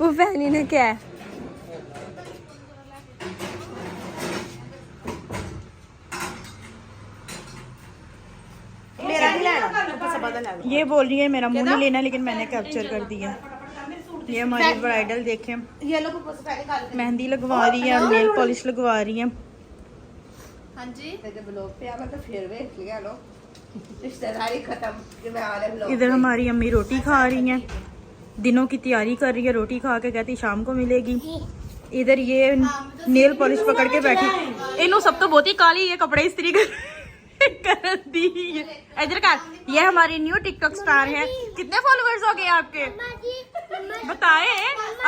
पुफैनी ने क्या है? ये बोल रही है मेरा मुंह नहीं लेना, लेकिन मैंने कैप्चर कर दिया। ये हमारी ब्राइडल देखें, मेहंदी लगवा रही है, नेल पॉलिश लगवा रही है। हाँ जी इधर हमारी अम्मी रोटी खा रही हैं, दिनों की तैयारी कर रही है, रोटी खा के कहती शाम को मिलेगी। इधर ये नेल पॉलिश पकड़ के बैठी, इन्हों सब तो बहुत ही काली ये कपड़े इस्त्री कर दी। इधर कर, ये हमारी न्यू टिकटॉक स्टार है। कितने फॉलोअर्स हो गए आपके बताए?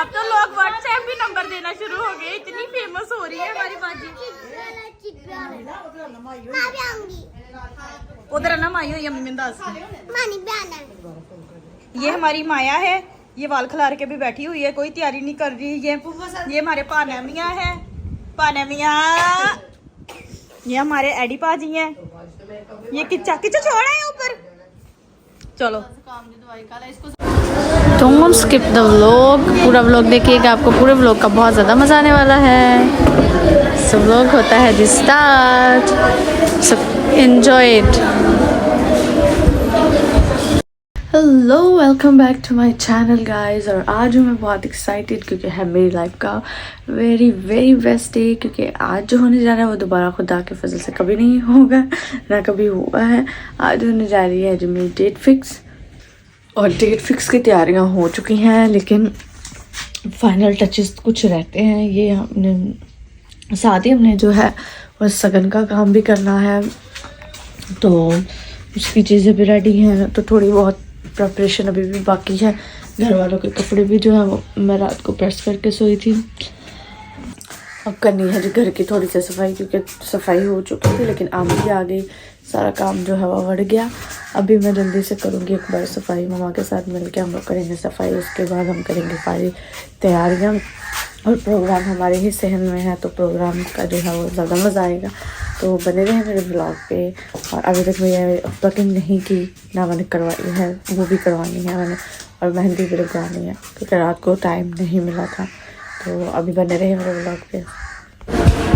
अब तो लोग व्हाट्सएप भी नंबर देना शुरू हो गए, इतनी फेमस हो रही है हमारी बाजी। उधर ना माई हुई अम्मी दास, ये हमारी माया है, ये वाल खिलार के भी बैठी हुई है, कोई तैयारी नहीं कर रही है। ये हमारे पाना मियाँ है, पाना मियाँ। ये हमारे एडी पाजी हैं। ये किच्चा किच्चा छोड़ा है ऊपर। चलो डोंट स्किप द व्लॉग, पूरा व्लॉग देखिएगा, आपको पूरे व्लॉग का बहुत ज़्यादा मज़ा आने वाला है। सो व्लॉग होता है जी start, so enjoy it. Hello, welcome back to my channel guys. और आज हूँ मैं बहुत एक्साइटेड क्योंकि है मेरी लाइफ का वेरी वेरी बेस्ट डे, क्योंकि आज जो होने जा रहा है वो दोबारा खुदा के फजल से कभी नहीं होगा, ना कभी हुआ है। आज होने जा रही है जो मेरी डेट फिक्स, और डेट फिक्स की तैयारियां हो चुकी हैं, लेकिन फाइनल टचेस कुछ रहते हैं। ये हमने साथ ही हमने जो है वो सगन का काम भी करना है, तो उसकी चीज़ें भी रेडी हैं, तो थोड़ी बहुत प्रिपरेशन अभी भी बाकी है। घर वालों के कपड़े भी जो है वो मैं रात को प्रेस करके सोई थी। अब करनी है जी घर की थोड़ी सी सफाई, क्योंकि सफाई हो चुकी थी लेकिन आम भी आ गई, सारा काम जो है वो बढ़ गया। अभी मैं जल्दी से करूँगी एक बार सफाई, मम्मा के साथ मिलके हम लोग करेंगे सफाई, उसके बाद हम करेंगे सारी तैयारियाँ। और प्रोग्राम हमारे ही शहर में है, तो प्रोग्राम का जो है वो ज़्यादा मज़ा आएगा, तो बने रहे मेरे ब्लॉग पे। और अभी तक मैंने बकिंग नहीं की, ना मैंने करवाई है, वो भी करवानी है मैंने, और मेहंदी भी लगवानी है, क्योंकि रात को टाइम नहीं मिला था। तो अभी बने रहे मेरे ब्लॉग पे।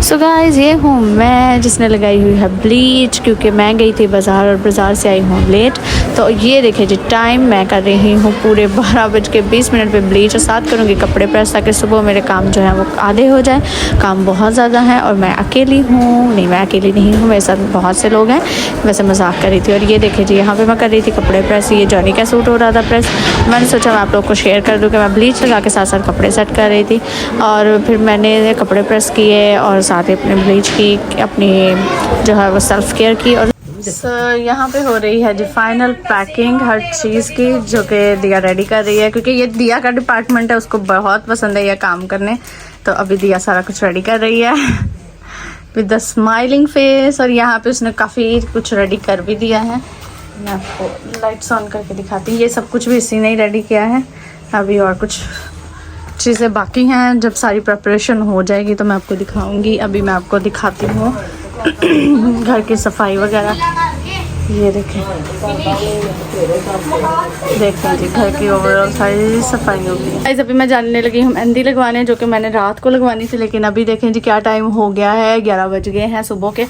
सो गाइस, ये हूँ मैं जिसने लगाई हुई है ब्लीच, क्योंकि मैं गई थी बाज़ार और बाज़ार से आई हूँ लेट। तो ये देखिए जी टाइम, मैं कर रही हूँ पूरे 12:20 पे ब्लीच, और साथ करूँगी कपड़े प्रेस, ताकि सुबह मेरे काम जो है वो आधे हो जाए। काम बहुत ज़्यादा है और मैं अकेली हूँ, नहीं मैं अकेली नहीं हूँ, मेरे साथ बहुत से लोग हैं। वैसे मजाक कर रही थी। और ये देखिए जी यहाँ पर मैं कर रही थी कपड़े प्रेस, ये जॉनी का सूट हो रहा था प्रेस। मैंने सोचा मैं आप लोग को शेयर कर दूँ कि मैं ब्लीच लगा के साथ साथ कपड़े सेट कर रही थी, और फिर मैंने कपड़े प्रेस किए और साथ ही अपने ब्लीच की, अपनी जो है वो सेल्फ केयर की। और यहाँ पे हो रही है जी फाइनल पैकिंग हर चीज़ की, जो कि दिया रेडी कर रही है, क्योंकि ये दिया का डिपार्टमेंट है, उसको बहुत पसंद है यह काम करने। तो अभी दिया सारा कुछ रेडी कर रही है विद द स्माइलिंग फेस। और यहाँ पे उसने काफ़ी कुछ रेडी कर भी दिया है, मैं आपको लाइट्स ऑन करके दिखाती हूँ। ये सब कुछ भी इसी ने ही रेडी किया है, अभी और कुछ चीज़ें बाकी हैं। जब सारी प्रिपरेशन हो जाएगी तो मैं आपको दिखाऊंगी। अभी मैं आपको दिखाती हूँ घर की सफाई वगैरह। ये देखें जी घर की ओवरऑल सारी सफाई होगी। अभी मैं जानने लगी हूँ मेहंदी लगवाने, जो कि मैंने रात को लगवानी थी, लेकिन अभी देखें जी क्या टाइम हो गया है, 11 बज गए हैं सुबह के।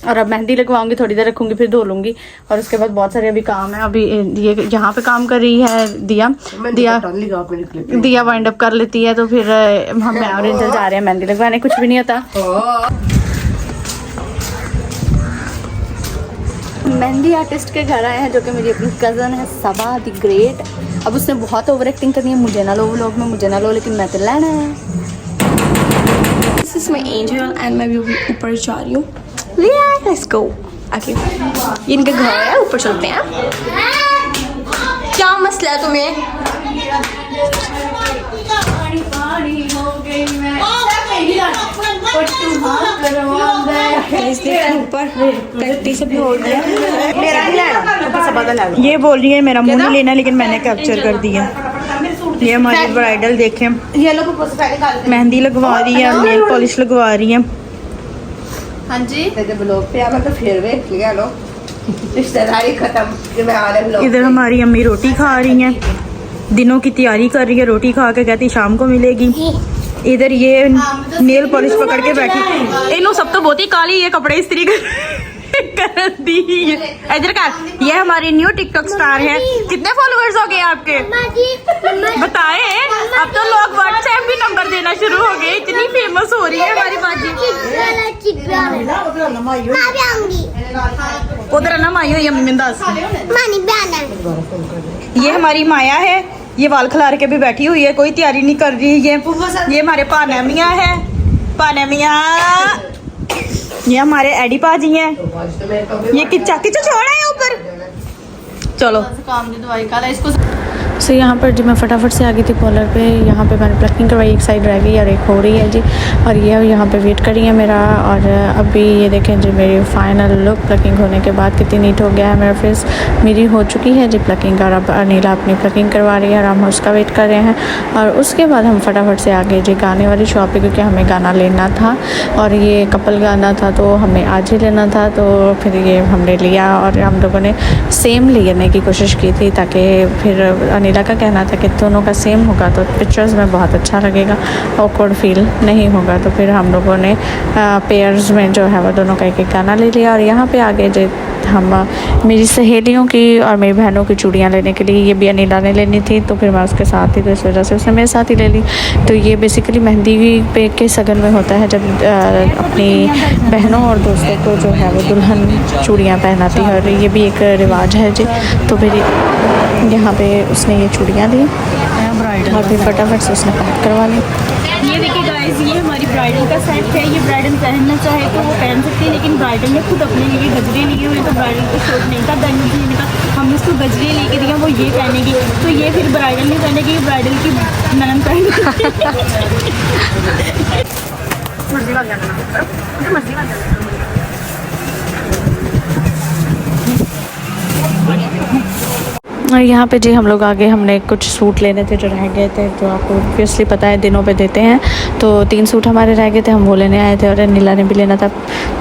और अब मेहंदी लगवाऊंगी, थोड़ी देर रखूंगी, फिर धो लूंगी, और उसके बाद बहुत सारे अभी काम है। अभी ये यहाँ पे काम कर रही है दिया वाइंड अप कर लेती है, तो फिर हम मैं और एंजल जा रहे हैं मेहंदी लगवाने। कुछ भी नहीं होता। मेहंदी आर्टिस्ट के घर आए हैं, जो कि मेरी अपनी कज़न है सबा द ग्रेट। अब उसने बहुत ओवर एक्टिंग करनी है, मुझे ना लो व्लॉग में, मुझे ना लो, लेकिन मैं तो लेना है। This is my angel and मैं भी ऊपर जा रही हूँ। Let's go. आगे ये इनका घर है, ऊपर चलते हैं। क्या मसला है तुम्हें? ये बोल रही है मेरा मुंह नहीं लेना, लेकिन मैंने कैप्चर कर दिया। ये हमारी ब्राइडल देखें, मेहंदी लगवा रही है, नेल पॉलिश लगवा रही है। हाँ जी इधर हमारी अम्मी रोटी खा रही हैं। दिनों की तैयारी कर रही है, रोटी खा के कहती शाम को मिलेगी। इधर ये नेल पॉलिश पकड़ के बैठी। इन्हों सब तो बहुत ही काली है, कपड़े इस्त्री कर दी। इधर कर, ये हमारी न्यू टिकटॉक स्टार है। कितने फॉलोअर्स हो गए आपके बताए? अब तो लोग व्हाट्सएप भी नंबर देना शुरू हो गए, इतनी फेमस हो रही है हमारी बाजी। उधर ना माई हुई अम्मी दास, ये हमारी माया है, ये वाल खिलार के भी बैठी हुई है, कोई तैयारी नहीं कर रही। ये हमारे पाना मियाँ है, पाना मियाँ। ये हमारे एडी पाजी हैं। ये किच्चा किच्चा छोड़ा है ऊपर। चलो काम की दवाई का इसको। सो यहाँ पर जी मैं फटाफट से आ गई थी कॉलर पे। यहाँ पे मैंने प्लकिंग करवाई, एक साइड रह गई और एक हो रही है जी। और ये यहाँ पे वेट कर रही है मेरा। और अभी ये देखें जी मेरी फाइनल लुक प्लकिंग होने के बाद कितनी नीट हो गया है मेरा फेस। मेरी हो चुकी है जी प्लकिंग और अब अनिला अपनी प्लकिंग करवा रही है और हम उसका वेट कर रहे हैं। और उसके बाद हम फटाफट से आ गए जी गाने वाली शॉप पे, क्योंकि हमें गाना लेना था और ये कपल गाना था तो हमें आज ही लेना था। तो फिर ये हमने लिया और हम लोगों ने सेम लेने की कोशिश की थी, ताकि फिर अनिला का कहना था कि दोनों का सेम होगा तो पिक्चर्स में बहुत अच्छा लगेगा, ऑकवर्ड फील नहीं होगा। तो फिर हम लोगों ने पेयर्स में जो है वो दोनों का एक एक गाना ले लिया। और यहाँ पे आगे जो हम मेरी सहेलियों की और मेरी बहनों की चूड़ियाँ लेने के लिए, ये भी अनिला ने लेनी थी तो फिर मैं उसके साथ ही, तो इस वजह से उसने मेरे साथ ही ले ली। तो ये बेसिकली मेहंदी पे के सगन में होता है, जब अपनी बहनों और दोस्तों को जो है वो दुल्हन चूड़ियाँ पहनाती है, और ये भी एक रिवाज है जी। तो फिर यहाँ पे उसने ये चूड़ियाँ ली और फिर फटाफट से उसने पैक करवा ली। ये देखिए गाइस, ये हमारी ब्राइडल का सेट है। ये ब्राइडल पहनना चाहे तो वो पहन सकती है, लेकिन ब्राइडल ने खुद अपने लिए गजरे लिए हुए, तो ब्राइडल को शूट नहीं था। दैन ने कहा हमने उसको गजरे लेके दिया, वो ये पहनेगी। तो ये फिर ब्राइडल नहीं पहनेगी, ब्राइडल की ननद पहनेगी। मर्जी लग जाना, मर्जी लग जाना। और यहाँ पे जी हम लोग आगे हमने कुछ सूट लेने थे जो रह गए थे, जो आपको ऑब्वियसली पता है दिनों पे देते हैं। तो 3 सूट हमारे रह गए थे, हम वो लेने आए थे और नीला ने भी लेना था,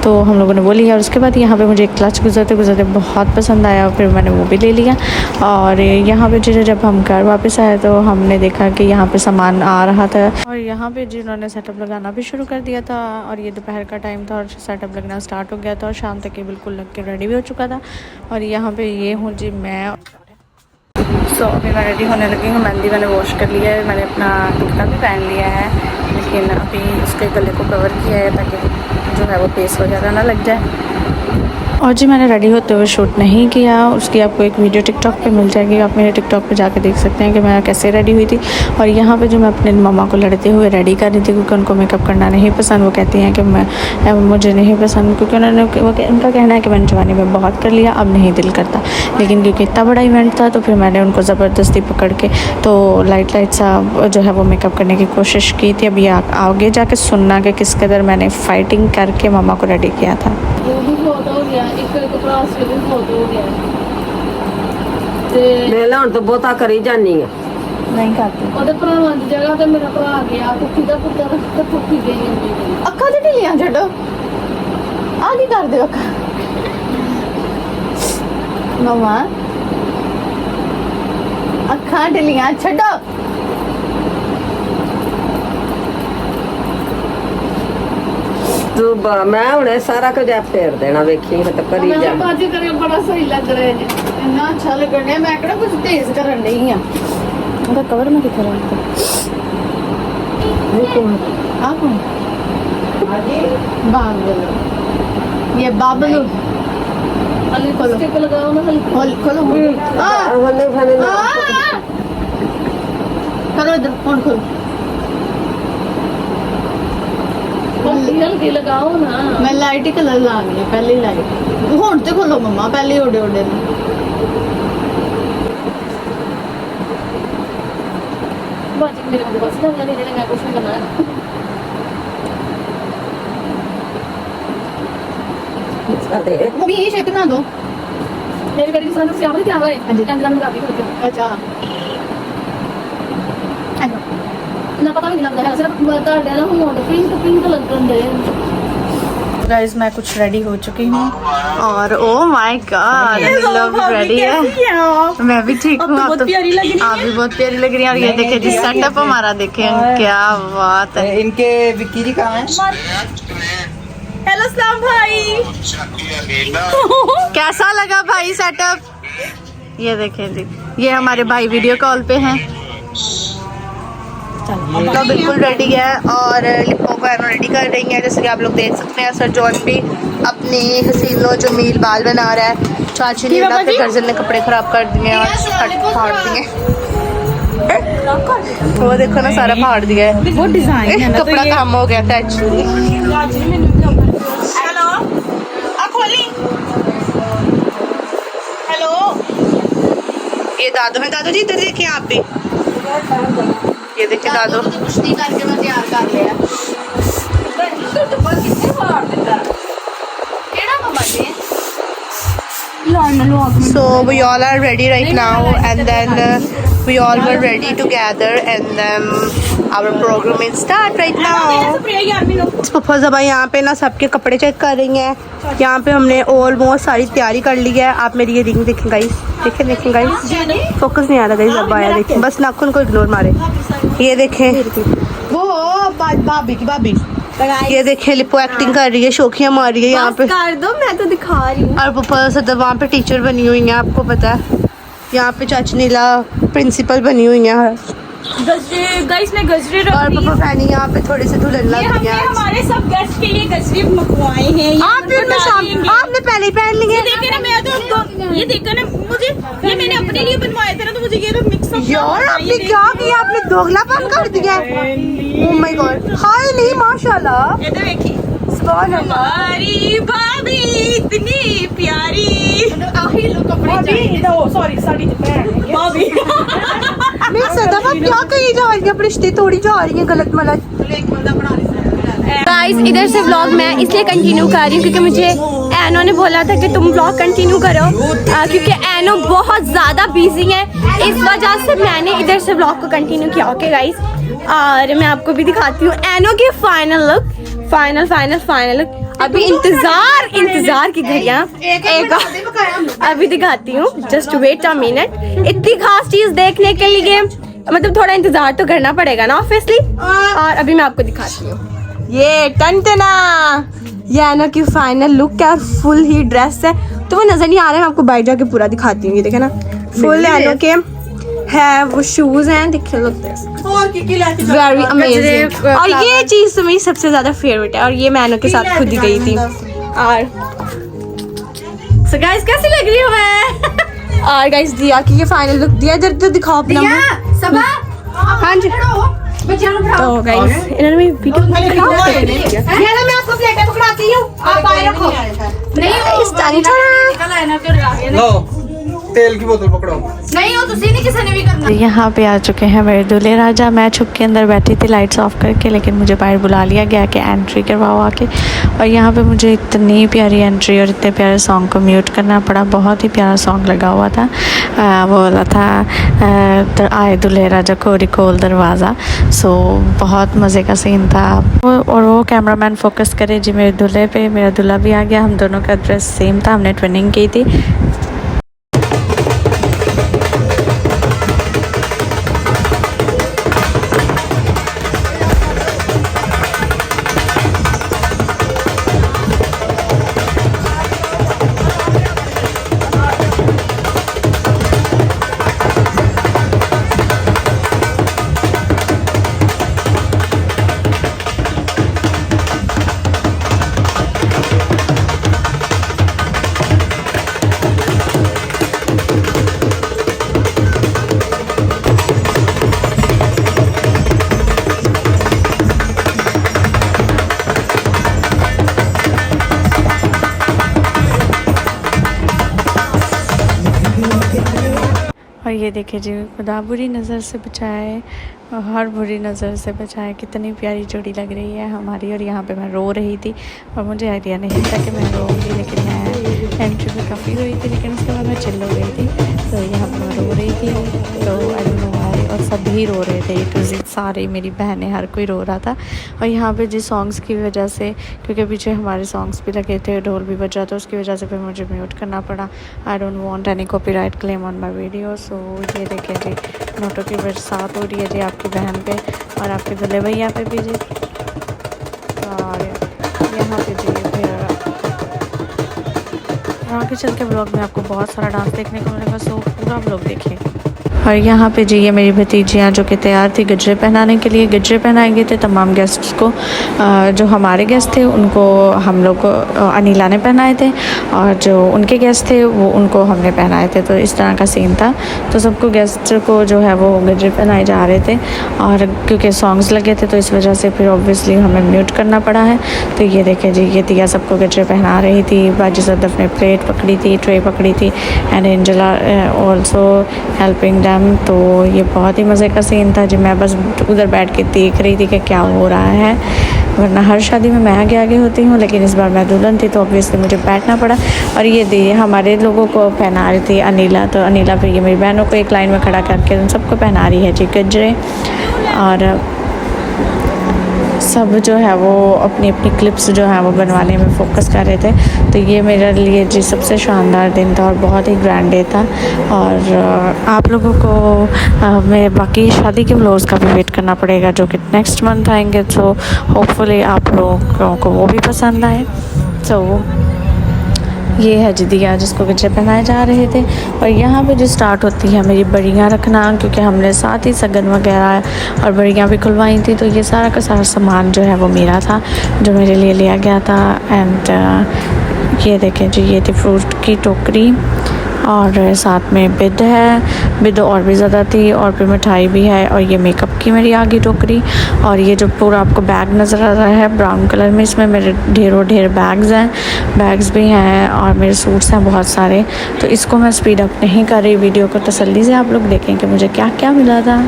तो हम लोगों ने वो लिया। और उसके बाद यहाँ पे मुझे एक क्लच गुजरते गुजरते बहुत पसंद आया और फिर मैंने वो भी ले लिया। और यहाँ पे जी जब हम घर वापस आए तो हमने देखा कि यहाँ पे सामान आ रहा था और यहाँ पे जी उन्होंने सेटअप लगाना भी शुरू कर दिया था। और ये दोपहर का टाइम था और सेटअप लगना स्टार्ट हो गया था और शाम तक ये बिल्कुल लग के रेडी भी हो चुका था। और यहाँ पे ये हूँ जी मैं। सो अभी मैं रेडी होने लगी हूँ। मेहंदी मैंने वॉश कर लिया है, मैंने अपना कुर्ता भी पहन लिया है, लेकिन अभी उसके गले को कवर किया है ताकि जो है वो फेस वगैरह ना लग जाए। और जी मैंने रेडी होते हुए शूट नहीं किया, उसकी आपको एक वीडियो टिकटॉक पे मिल जाएगी, आप मेरे टिकटॉक पे जाके देख सकते हैं कि मैं कैसे रेडी हुई थी। और यहाँ पे जो मैं अपने मम्मा को लड़ते हुए रेडी कर रही थी, क्योंकि उनको मेकअप करना नहीं पसंद। वो कहती हैं कि मुझे नहीं पसंद, क्योंकि उनका कहना है कि मैंने जवानी में बहुत कर लिया, अब नहीं दिल करता। लेकिन क्योंकि इतना बड़ा इवेंट था तो फिर मैंने उनको ज़बरदस्ती पकड़ के तो लाइट सा जो है वो मेकअप करने की कोशिश की थी। अभी आगे जाके सुनना कि किस कदर मैंने फ़ाइटिंग करके मम्मा को रेडी किया था। मेला ਹੁਣ ਤਾਂ ਬਹੁਤਾ ਕਰੀ ਜਾਨੀ ਹੈ नहीं खाती ਉਹਦੇ ਭਰਾਵਾਂ ਦੀ ਜਗ੍ਹਾ ਤੇ ਮੇਰਾ ਭਰਾ ਗਿਆ ਕੁੱਕੀ ਦਾ ਪੁੱਤਰ ਤੇ ਕੁੱਕੀ ਗਈ ਹੁੰਦੀ ਅੱਖਾਂ ਤੇ ਢਿੱਲੀਆਂ ਛੱਡੋ, ਆ ਕੀ ਕਰਦੇ ਹੋ ਅੱਖਾਂ ਮਮਾ, ਅੱਖਾਂ ਢਿੱਲੀਆਂ ਛੱਡੋ। ਤੂੰ ਮੈਂ ਹੁਣੇ ਸਾਰਾ ਕੁਝ ਆ ਫੇਰ ਦੇਣਾ, ਵੇਖੀ ਤਾਂ ਕਰੀ ਜਾ। ਬਾਜੀ ਕਰੇ ਬੜਾ ਸਹੀ ਲੱਗ ਰਿਹਾ ਹੈ ਇੰਨਾ ਅੱਛਾ ਲੱਗਣ ਡਿਆ, ਮੈਂ ਕਿਹੜਾ ਕੁਝ ਤੇਜ਼ ਕਰਨ ਡਈ ਆ। ਉਹਦਾ ਕਵਰ ਮੈਂ ਕਿੱਥੇ ਰੱਖਤਾ? ਆ ਕੌਣ? ਬਾਬਲੂ, ਇਹ ਬਾਬਲੂ। ਅਲੀ ਲਿਪਸਟਿਕ ਲਗਾਓ ਨਾ ਹਲਕੀ खोल खोलो ਹਲੇ ਫਨੇ करो इधर फोन खोलो। ਹਲਕੀ ਹਲਕੀ ਲਗਾਓ ਨਾ मैं लाइट ही कलर ला गई पहले ही लाइट हुण ते खोलो मम्मा, पहले ही ओडे ओडे ਬਾਜੀ ਮੇਰੇ ਕੋਲ ਬਸ ਨਾ ਜਿਹੜੇ ਮੈਂ ਕੁਝ ਨਹੀਂ ਕਰਨਾ ਸਾਡੇ मम्मी ये शेक ना दो। ਮੇਰੀ ਗੱਡੀ ਸਾਨੂੰ ਸਿਆਹ ਨਹੀਂ ਆਵੇ ਹਾਂਜੀ। ਕੰਨ ਨਾਲ ਲਗਾ ਦਿੱਤੀ अच्छा ਨਾ ਪਤਾ ਵੀ ਨਹੀਂ ਲੱਗਦਾ ਹੈ ਸਿਰਫ ਤੁਹਾਡੇ ਨਾਲ ਹੁਣ ਪਿੰਕ ਪਿੰਕ ਲੱਗਣ ਦੇ गाइस मैं कुछ रेडी हो चुकी हूँ और oh my God love ready है। मैं भी ठीक हूँ। आप तो प्यारी लग रही आप भी बहुत प्यारी लग रही है। और ये देखे जिस सेटअप हमारा देखे क्या बात है। इनके विक्की जी कहाँ हैं? हेलो सलाम भाई। कैसा लगा भाई सेटअप? ये देखें जी, ये हमारे भाई वीडियो कॉल पे हैं। तो बिल्कुल रेडी है और लिप्पो को रेडी कर रही है। जैसे कि आप लोग देख सकते हैं सर जॉन भी अपनी हसीनो जमील बाल बना रहा है। चाची ने अपने गर्जन ने कपड़े खराब कर दिए और फाड़ दिए। वो देखो ना सारा फाड़ दिया है। वो डिजाइन है ना, कपड़ा काम हो गया था एक्चुअली। हेलो खोली। हेलो ये दादू है। दादू जी इधर देखिए आप भी। ये देखिए दादू। कुछ नहीं करके मैं तैयार कर लिया। केड़ा बाबा जी? So we all are ready right now, and then we all were ready together, and then our program is start right now. पप्पा जबा यहाँ पे ना सबके कपड़े चेक कर रही हैं। यहाँ पे हमने ऑलमोस्ट सारी तैयारी कर ली है। आप मेरी ये रिंग देखें गाइस, देखें गाइस, फोकस नहीं आ रहा गाइस। अब आया देखें, बस नाखून को इग्नोर मारे। ये देखें वो भाभी की भाभी। ये देखें लिप्पो एक्टिंग कर रही है, शोखियाँ मार रही है यहाँ पे। कर दो, मैं तो दिखा रही हूँ। और पप्पा सदर वहाँ पे टीचर बनी हुई हैं, आपको पता है। यहाँ पे चाची नीला प्रिंसिपल बनी हुई हैं। गाइस मैं गजरे रख और रही पापा हूँ। फैनी यहाँ पे थोड़े से दुल्हन लग ये रही हमने है। हमारे सब गेस्ट के लिए गजरे मंगवाए हैं। ये आपने उनको डालेंगे। आपने पहले ही पहन लिए। ये देखे ना, मैं तो ये देखो ना, मुझे ये मैंने अपने लिए बनवाए थे ना, तो मुझे ये तो मिक्स अप यार आपने क्या किया? आपने दोगलापन कर दिया है। Oh my God. हाय नहीं माशाल्लाह। ये तो देखिए सुभान अल्लाह। हमारी भाभी इतनी प्यारी। आही लो कपड़े चाहिए। भाभी मैं सदमा क्या कही जा रही है? अपने रिश्ते तोड़ी जा रही है गलत मलत। गाइस इधर से व्लॉग मैं इसलिए कंटिन्यू कर रही हूँ क्योंकि मुझे एनो ने बोला था कि तुम व्लॉग कंटिन्यू करो, क्योंकि एनो बहुत ज़्यादा बिजी है। इस वजह से मैंने इधर से व्लॉग को कंटिन्यू किया। ओके गाइस, और मैं आपको भी दिखाती हूँ एनो की फाइनल लुक। Final look. अभी इंतजार की घड़ियाँ एक अभी दिखाती हूँ। Just wait a minute. इतनी खास चीज़ देखने के लिए मतलब थोड़ा इंतजार तो करना पड़ेगा ना ऑब्वियसली। और अभी मैं आपको दिखाती हूँ ये टनटना, ये एनो की फाइनल लुक। क्या फुल ही ड्रेस है, तो वो नजर नहीं आ रहा है। मैं आपको बाहर जाके पूरा दिखाती हूँ। ये देखे ना, फुल एनो के है वो शूज हैं। देखिए लुक दिस, वेरी अमेजिंग। और ये चीज तो मेरी सबसे ज्यादा फेवरेट है। और ये मैं एनो के साथ खुद ही गई थी। और सो गाइस कैसी लग रही हूँ मैं? और गाइस दिया की ये फाइनल लुक दिया। इधर तो दिखाओ अपना मुंह। हाँ जी। तो गाइस इन्होंने मेरी वीडियो मैं आपको प्लेटें पकड़ाती हूँ, आप आए रखो। लो तेल की बोतल पकड़ो। नहीं हो तुसी नहीं, किसी ने भी करना। यहाँ पे आ चुके हैं मेरे दूल्हे राजा। मैं छुप के अंदर बैठी थी लाइट्स ऑफ करके, लेकिन मुझे बाहर बुला लिया गया कि एंट्री करवाओ आके। और यहाँ पे मुझे इतनी प्यारी एंट्री और इतने प्यारे सॉन्ग को म्यूट करना पड़ा। बहुत ही प्यारा सॉन्ग लगा हुआ था। वो वाला था आए दूल्हे राजा कोरी खोल दरवाज़ा। सो बहुत मज़े का सीन था। और वो कैमरामैन फोकस करे जी मेरे दूल्हे पे। मेरा दूल्हा भी आ गया। हम दोनों का ड्रेस सेम था, हमने ट्विनिंग की थी। और ये देखिए जी, खुदा बुरी नज़र से बचाए और हर बुरी नज़र से बचाए। कितनी प्यारी जोड़ी लग रही है हमारी। और यहाँ पे मैं रो रही थी और मुझे आइडिया नहीं था कि मैं रोऊंगी, लेकिन मैं एंट्री में काफ़ी रोई थी, लेकिन उसके बाद मैं चिल्ल हो गई थी। तो यहाँ पर मैं रो रही थी। तो आई डोंट नो व्हाई। और सभी रो रहे थे, तो सारे मेरी बहनें हर कोई रो रहा था। और यहाँ पे जी सॉन्ग्स की वजह से, क्योंकि पीछे हमारे सॉन्ग्स भी लगे थे, ढोल भी बजा, तो उसकी वजह से फिर मुझे म्यूट करना पड़ा। I don't want any copyright claim on my video. So ये देखें जी, नोटों की बरसात हो रही है जी आपकी बहन पे और आपके दुल्हे भैया पे भी जी। और यहाँ पे जी फिर आगे चल के ब्लॉग में आपको बहुत सारा डांस देखने को मिलेगा, सो पूरा ब्लॉग देखिए। और यहाँ पे जी ये मेरी भतीजियाँ जो कि तैयार थी गजरे पहनाने के लिए, गजरे पहनाए गए थे तमाम गेस्ट्स को। जो हमारे गेस्ट थे उनको हम लोग अनिला ने पहनाए थे, और जो उनके गेस्ट थे वो उनको हमने पहनाए थे। तो इस तरह का सीन था। तो सबको गेस्ट को जो है वो गजरे पहनाए जा रहे थे, और क्योंकि सॉन्ग्स लगे थे तो इस वजह से फिर ऑब्वियसली हमें म्यूट करना पड़ा है। तो ये देखें जी, ये दिया सबको गजरे पहना रही थी, बाजी सदफ ने प्लेट पकड़ी थी, ट्रे पकड़ी थी, एंड एंजला ऑल्सो हेल्पिंग। तो ये बहुत ही मज़े का सीन था जी। मैं बस उधर बैठ के देख रही थी कि क्या हो रहा है, वरना हर शादी में मैं आगे आगे होती हूँ, लेकिन इस बार मैं दुल्हन थी तो ऑब्वियसली मुझे बैठना पड़ा। और ये देखिए हमारे लोगों को पहना रही थी अनिला, तो अनिला फिर ये मेरी बहनों को एक लाइन में खड़ा करके उन सबको पहना रही है जी गजरे। और सब जो है वो अपनी अपनी क्लिप्स जो है वो बनवाने में फ़ोकस कर रहे थे। तो ये मेरे लिए जी सबसे शानदार दिन था और बहुत ही ग्रैंड डे था। और आप लोगों को मैं बाकी शादी के व्लॉग्स का भी वेट करना पड़ेगा जो कि नेक्स्ट मंथ आएंगे। तो होपफुली आप लोगों को वो भी पसंद आए। तो ये है जी दिया जिसको गजरे पहनाए जा रहे थे। और यहाँ पे जो स्टार्ट होती है मेरी बड़ियाँ रखना, क्योंकि हमने साथ ही सगन वगैरह और बड़ियाँ भी खुलवाई थी। तो ये सारा का सारा सामान जो है वो मेरा था, जो मेरे लिए लिया गया था। एंड ये देखें जी, ये थी फ्रूट की टोकरी, और साथ में बिद है, बिद और भी ज़्यादा थी, और फिर मिठाई भी है। और ये मेकअप की मेरी आ गई टोकरी। और ये जो पूरा आपको बैग नज़र आ रहा है ब्राउन कलर में, इसमें मेरे ढेर बैग्स हैं, बैग्स भी हैं, और मेरे सूट्स हैं बहुत सारे। तो इसको मैं स्पीड अप नहीं कर रही, वीडियो को तसल्ली से आप लोग देखें कि मुझे क्या क्या मिला था।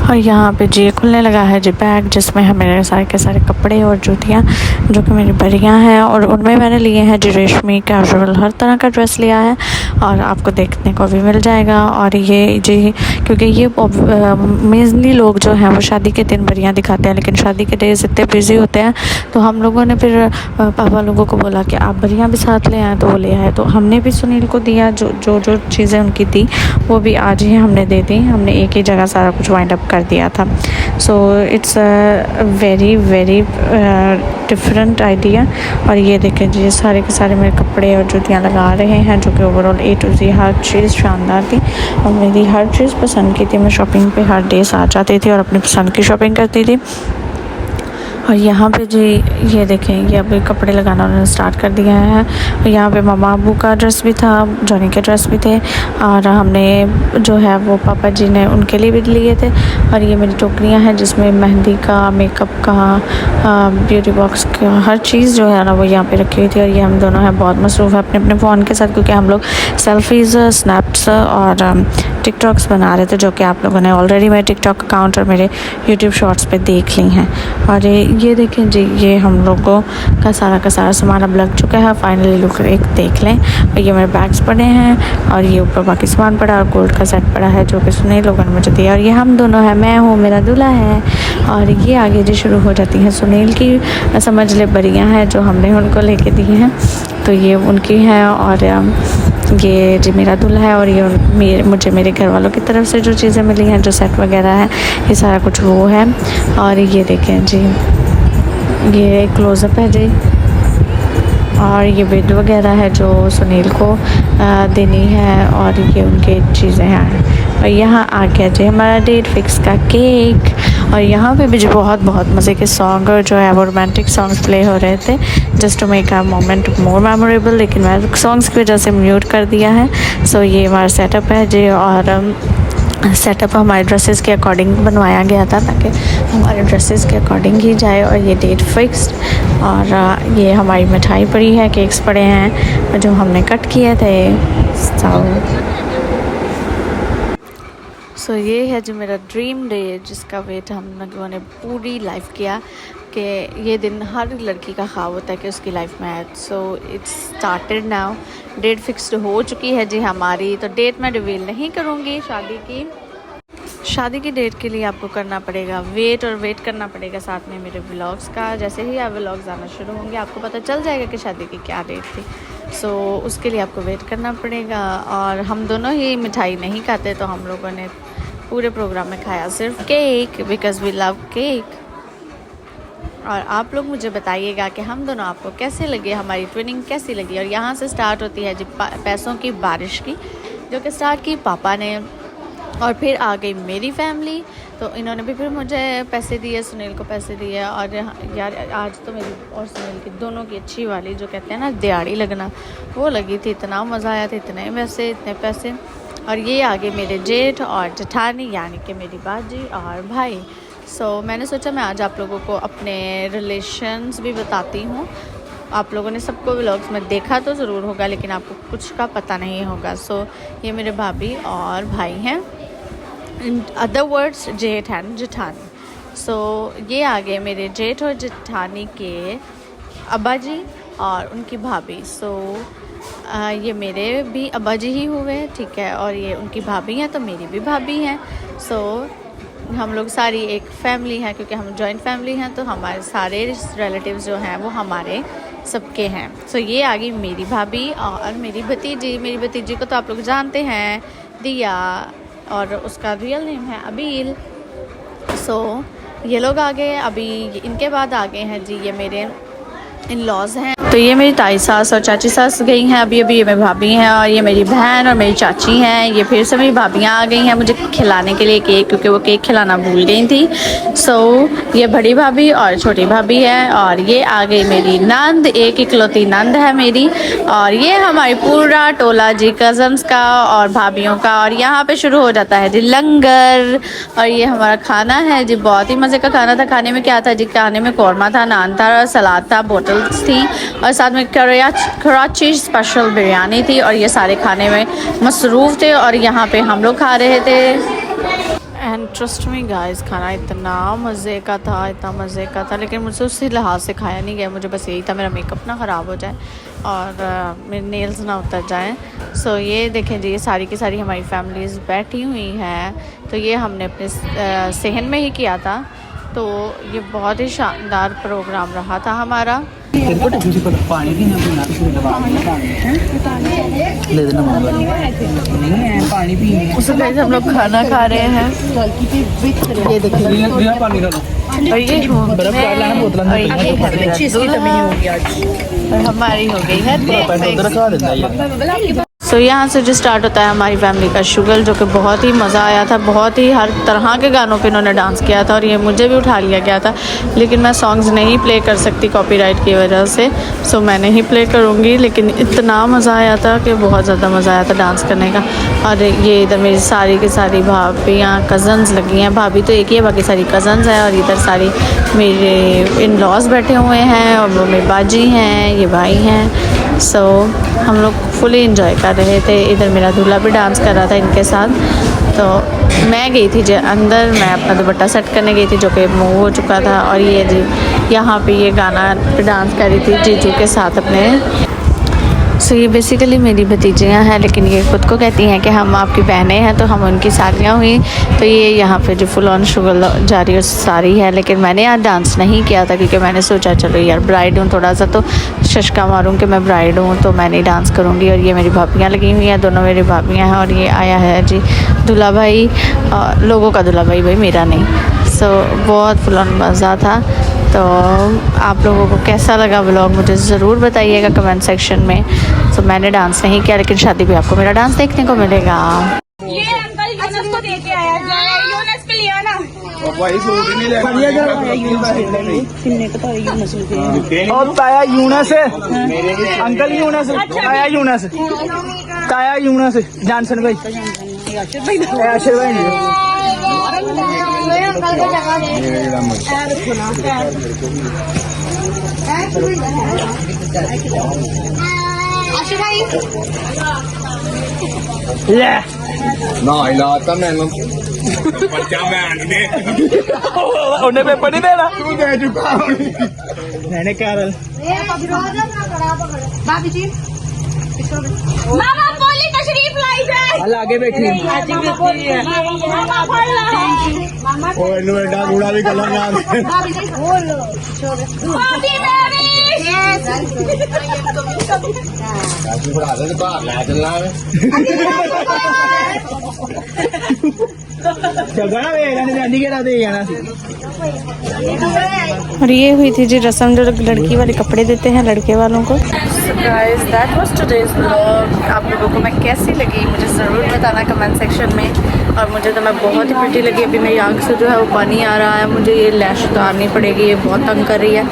और यहाँ पे जी खुलने लगा है जी बैग, जिसमें है मेरे सारे के सारे कपड़े और जूतियाँ जो कि मेरी बड़ियाँ हैं। और उनमें मैंने लिए हैं जी रेशमी कैजुअल हर तरह का ड्रेस लिया है, और आपको देखने को भी मिल जाएगा। और ये जी क्योंकि ये मेनली लोग जो हैं वो शादी के दिन बड़ियाँ दिखाते हैं, लेकिन शादी के डेज इतने बिजी होते हैं, तो हम लोगों ने फिर पापा लोगों को बोला कि आप बड़ियाँ भी साथ ले आए, तो वो ले आए। तो हमने भी सुनील को दिया, जो चीज़ें उनकी थी वो भी आज ही हमने दे दी। हमने एक ही जगह सारा कुछ वाइंड अप कर दिया था। So it's very very different idea. और ये देखें जी, सारे के सारे मेरे कपड़े और जूतियाँ लगा रहे हैं, जो कि ओवरऑल A to Z हर चीज़ शानदार थी, और मेरी हर चीज़ पसंद की थी। मैं शॉपिंग पे हर डे आ जाती थी और अपनी पसंद की शॉपिंग करती थी। और यहाँ पे जी ये देखें, ये अभी कपड़े लगाना उन्होंने स्टार्ट कर दिया है। और यहाँ पे मामा अबू का ड्रेस भी था, जॉनी के ड्रेस भी थे, और हमने जो है वो पापा जी ने उनके लिए भी लिए थे। और ये मेरी टोकरियाँ हैं जिसमें मेहंदी का, मेकअप का, ब्यूटी बॉक्स का, हर चीज़ जो है ना वो यहाँ पे रखी हुई थी। और ये हम दोनों हैं बहुत मसरूफ़ है अपने अपने फ़ोन के साथ, क्योंकि हम लोग सेल्फीज़, स्नैप्स और टिकटॉक्स बना रहे थे, जो कि आप लोगों ने ऑलरेडी मेरे टिकटॉक अकाउंट और मेरे यूट्यूब शॉर्ट्स पे देख ली हैं। और ये देखें जी, ये हम लोगों का सारा सामान अब लग चुका है। फाइनली लुक एक देख लें। और ये मेरे बैग्स पड़े हैं, और ये ऊपर बाकी सामान पड़ा, और गोल्ड का सेट पड़ा है जो कि सुनील लोगों ने मुझे दिया। और ये हम दोनों हैं, मैं हूँ, मेरा दूल्हा है। और ये आगे जी शुरू हो जाती हैं सुनील की, समझ ले बड़ियाँ हैं जो हमने उनको लेके दी हैं, तो ये उनकी हैं। और ये जी मेरा दूल्हा है, और ये मुझे मेरे घर वालों की तरफ से जो चीज़ें मिली हैं, जो सेट वगैरह है, ये सारा कुछ वो है। और ये देखें जी, ये क्लोज़अप है जी। और ये बेड वगैरह है जो सुनील को देनी है, और ये उनके चीज़ें हैं। और यहाँ आ गया जी हमारा डेट फिक्स का केक। और यहाँ पे भी जो बहुत मज़े के सॉन्ग जो है वो रोमांटिक सॉन्ग्स प्ले हो रहे थे, just to make our moment more memorable, लेकिन मैं सॉन्ग्स की वजह से म्यूट कर दिया है। सो ये हमारा सेटअप है जी। और सेटअप हमारे ड्रेसेस के अकॉर्डिंग बनवाया गया था, ताकि हमारे ड्रेसेस के अकॉर्डिंग ही जाए। और ये डेट फिक्स्ड। और ये हमारी मिठाई पड़ी है, केक्स पड़े हैं जो हमने कट किए थे। सो ये है जो मेरा ड्रीम डे, जिसका वेट हम लोगों ने पूरी लाइफ किया, कि ये दिन हर लड़की का ख्वाब होता है कि उसकी लाइफ में आए। So it's started now. Date fixed हो चुकी है जी हमारी, तो डेट मैं रिवील नहीं करूँगी शादी की, शादी की डेट के लिए आपको करना पड़ेगा वेट, और वेट करना पड़ेगा साथ में मेरे व्लॉग्स का। जैसे ही आप व्लॉग्स आना शुरू होंगे आपको पता चल जाएगा कि शादी की क्या डेट थी। सो उसके लिए आपको वेट करना पड़ेगा। और हम दोनों ही मिठाई नहीं खाते, तो हम लोगों ने पूरे प्रोग्राम में खाया सिर्फ cake, because we love cake. और आप लोग मुझे बताइएगा कि हम दोनों आपको कैसे लगे, हमारी ट्विनिंग कैसी लगी। और यहाँ से स्टार्ट होती है जी पैसों की बारिश की, जो कि स्टार्ट की पापा ने, और फिर आ गई मेरी फैमिली। तो इन्होंने भी फिर मुझे पैसे दिए, सुनील को पैसे दिए। और यार आज तो मेरी और सुनील की दोनों की अच्छी वाली जो कहते हैं ना दिहाड़ी लगना, वो लगी थी। इतना मज़ा आया था, इतने पैसे इतने पैसे। और ये आगे मेरे जेठ और जेठानी यानी कि मेरी बाजी और भाई। सो मैंने सोचा मैं आज आप लोगों को अपने रिलेशंस भी बताती हूँ। आप लोगों ने सबको व्लॉग्स में देखा तो ज़रूर होगा, लेकिन आपको कुछ का पता नहीं होगा। सो ये मेरे भाभी और भाई हैं, इन अदर वर्ड्स जेठ एंड जेठानी। सो ये आ गए मेरे जेठ और जेठानी के अब्बा जी और उनकी भाभी। सो ये मेरे भी अब्बा जी ही हुए, ठीक है, और ये उनकी भाभी हैं, तो मेरी भी भाभी हैं। सो हम लोग सारी एक फैमिली है, क्योंकि हम जॉइंट फैमिली हैं, तो हमारे सारे रिलेटिव्स जो हैं वो हमारे सबके हैं। सो ये आ गई मेरी भाभी और मेरी भतीजी। मेरी भतीजी को तो आप लोग जानते हैं, दिया, और उसका रियल नेम है अबील। सो ये लोग आ गए। अभी इनके बाद आ गए हैं जी ये मेरे इन लॉज हैं। तो ये मेरी ताई सास और चाची सास गई हैं अभी अभी। ये मेरी भाभी हैं, और ये मेरी बहन और मेरी चाची हैं। ये फिर से मेरी भाभियाँ आ गई हैं मुझे खिलाने के लिए केक, क्योंकि वो केक खिलाना भूल गई थी। सो ये बड़ी भाभी और छोटी भाभी है। और ये आ गई मेरी नंद, एक इकलौती नंद है मेरी। और ये हमारी पूरा टोला जी कज़न्स का और भाभीयों का। और यहाँ पे शुरू हो जाता है जी लंगर। और ये हमारा खाना है जी, बहुत ही मज़े का खाना था। खाने में क्या था जी, खाने में कौरमा था, नान था, सलाद था, बोटल्स थी, और साथ में कराची स्पेशल बिरयानी थी। और ये सारे खाने में मसरूफ़ थे, और यहाँ पे हम लोग खा रहे थे। एंड ट्रस्ट मी गाइस, खाना इतना मज़े का था, इतना मज़े का था, लेकिन मुझसे उसी लिहाज से खाया नहीं गया। मुझे बस यही था मेरा मेकअप ना ख़राब हो जाए और मेरे नेल्स ना उतर जाएं। सो ये देखें जी, ये सारी की सारी हमारी फैमिलीज़ बैठी हुई हैं। तो ये हमने अपने सहन में ही किया था। तो ये बहुत ही शानदार प्रोग्राम रहा था हमारा। पानी भी ना पीना, ले देना नहीं है पानी भी। उससे पहले हम लोग खाना खा रहे हैं। ये देखिए पानी का लो, और ये बर्फ का लाना बोतल और हमारी हो गई है में। सो यहाँ से जो स्टार्ट होता है हमारी फैमिली का शुगल, जो कि बहुत ही मज़ा आया था। बहुत ही हर तरह के गानों पे इन्होंने डांस किया था, और ये मुझे भी उठा लिया गया था, लेकिन मैं सॉन्ग्स नहीं प्ले कर सकती कॉपीराइट की वजह से। सो मैं नहीं प्ले करूँगी, लेकिन इतना मज़ा आया था कि बहुत ज़्यादा मज़ा आया था डांस करने का। और ये इधर मेरी सारी की सारी भाभियाँ कज़न्स लगी हैं। भाभी तो एक ही है, बाकी सारी कज़न्स हैं। और इधर सारी मेरे इन लॉज बैठे हुए हैं, और वो मेरी बाजी हैं, ये भाई हैं। सो हम लोग फुली इंजॉय कर रहे थे। इधर मेरा दूल्हा भी डांस कर रहा था इनके साथ। तो मैं गई थी जो अंदर, मैं अपना दुपट्टा सेट करने गई थी, जो कि मूव हो चुका था। और ये जी यहाँ पे ये गाना पे डांस कर रही थी जीजू के साथ अपने। सो ये बेसिकली मेरी भतीजियाँ हैं, लेकिन ये ख़ुद को कहती हैं कि हम आपकी बहनें हैं, तो हम उनकी सालियाँ हुई। तो ये यहाँ पे जो फुल ऑन शुगल जारी और सारी है। लेकिन मैंने आज डांस नहीं किया था, क्योंकि मैंने सोचा चलो यार ब्राइड हूँ, थोड़ा सा तो शशका मारूँ कि मैं ब्राइड हूँ, तो मैं नहीं डांस करूँगी। और ये मेरी भाभियाँ लगी हुई हैं, दोनों मेरी भाभियाँ हैं। और ये आया है जी दूल्हा भाई, लोगों का दूल्हा भाई, मेरा नहीं। सो बहुत फुल ऑन मज़ा था। तो आप लोगों को कैसा लगा व्लॉग मुझे ज़रूर बताइएगा कमेंट सेक्शन में। तो मैंने डांस नहीं किया, लेकिन शादी पे आपको मेरा डांस देखने को मिलेगा। ये अंकल यूनस को दे के आया, यूनस पे लिया ना। और ताया यूनस है, अंकल यूनस, ताया यूनस, ताया यूनस, जानसन भाई, आशिर भाई ना हिलाता मैंने बच्चा मैं आने उन्हें पेपर नहीं देना तू दे चुका मैंने क्या मामा बोली तो तशरीफ लाई जाए अल आगे बैठी ਉਹ ਇਹਨੂੰ ਐਡਾ ਕੂੜਾ ਵੀ ਗੱਲਾਂ ਨਾ भाभी मेरी ਅਸੀਂ ਫੜਾ ਦੇ ਤੇ ਬਾਹਰ ਲੈ ਚੱਲਾਂ चलना वे जानी के दे जाना और ये हुई थी जी रस्म जो लड़की वाले कपड़े देते हैं लड़के वालों को। Guys that was today's vlog. आप लोगों को मैं कैसी लगी मुझे ज़रूर बताना कमेंट सेक्शन में। और मुझे तो मैं बहुत ही प्रिटी लगी। अभी मेरी आँख से जो है वो पानी आ रहा है। मुझे ये लैश उतारनी पड़ेगी, ये बहुत तंग कर रही है।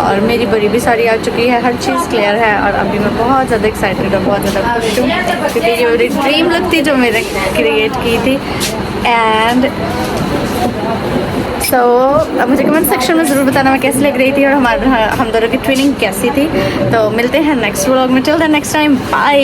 और मेरी बड़ी भी सारी आ चुकी है, हर चीज़ क्लियर है। और अभी मैं बहुत ज़्यादा एक्साइटेड हूँ, बहुत ज़्यादा खुश हूँ क्योंकि ये मेरी ड्रीम लुक थी जो मैंने क्रिएट की थी। एंड सो मुझे कमेंट सेक्शन में ज़रूर बताना मैं कैसी लग रही थी और हम दोनों की ट्विनिंग कैसी थी। तो मिलते हैं नेक्स्ट व्लॉग में। Till the next time bye.